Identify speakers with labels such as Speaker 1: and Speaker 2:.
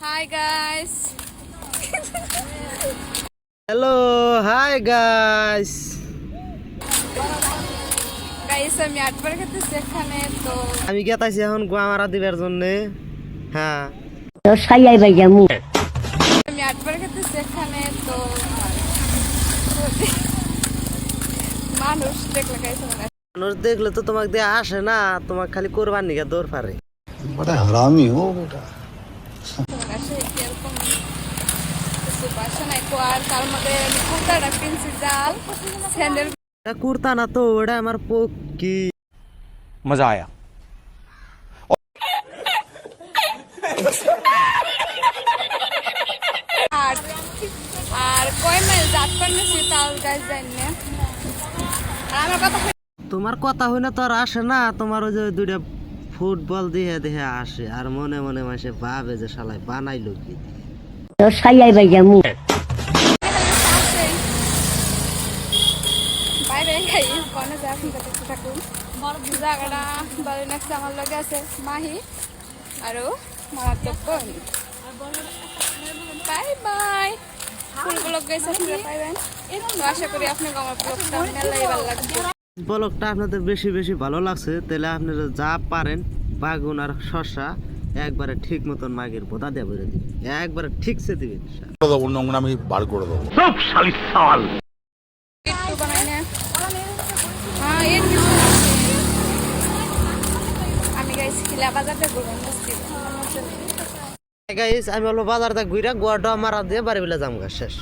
Speaker 1: Hi guys.
Speaker 2: Hello hi guys.
Speaker 1: Guys আমি আটবার খেতেছি এখানে তো
Speaker 2: আমি গেতাছি এখন গোয়ামারা দিবার জন্য। হ্যাঁ
Speaker 1: আমি আটবার খেতেছি এখানে তো মানুষ দেখলে guys আমার
Speaker 2: মানুষ দেখলে তো তোমাকে দিয়ে আসে না, তোমাকে খালি কোরবান নিকে দৌড় পারে।
Speaker 3: बड़ा हरामी हो बेटा।
Speaker 1: আসে এরকম কিছু বাসা নাই তো আর তার মধ্যে আমি কুর্তাটা কিনছি জাল স্যান্ডেল
Speaker 2: এটা কুর্তা না তো, ওটা আমার পক্ষী।
Speaker 4: मजा आया।
Speaker 1: আর আর কয় মাইল যাত করতেছি তাও গাইস জানি না আর আমার কথা
Speaker 2: তোমার কথা হইলে তো আর আসে না, তোমার ওই যে দুইটা ফুটবল দিয়ে দেখে আসে আর মনে মনে মাসে ভাবে যে শালাই বানাইলো কি।
Speaker 1: বাইরে খাই কোনে যা আপনি কত থাকুন জায়গাটা ভালো লাগছে আমার লগে আছে মাহি আরো মারাত্মক বোন বাই বাই ফুলগুলো গেছে আপনারা পাইবেন তো আশা করি আপনাকে আমার ব্লগটা মেলাই ভালো লাগবে
Speaker 2: ব্লগটা আপনাদের বেশি বেশি ভালো লাগছে, তাহলে আপনারা যা পারেন বাগুন আর শসা একবারে ঠিক মতন মাগের বোদা দিয়ে বলে দিন, একবারে ঠিকছে দিবেন।
Speaker 3: আমি বার করে দেবো।
Speaker 1: একটু বানাই না হ্যাঁ এর কিছু আমি গাইছি খিলা বাজারটা ঘুরবেন
Speaker 2: গাইস আমি বলবো বাজারটা ঘুরা গোয়াটা মারা দিয়ে বাড়ি বেলা জামগা শেষ।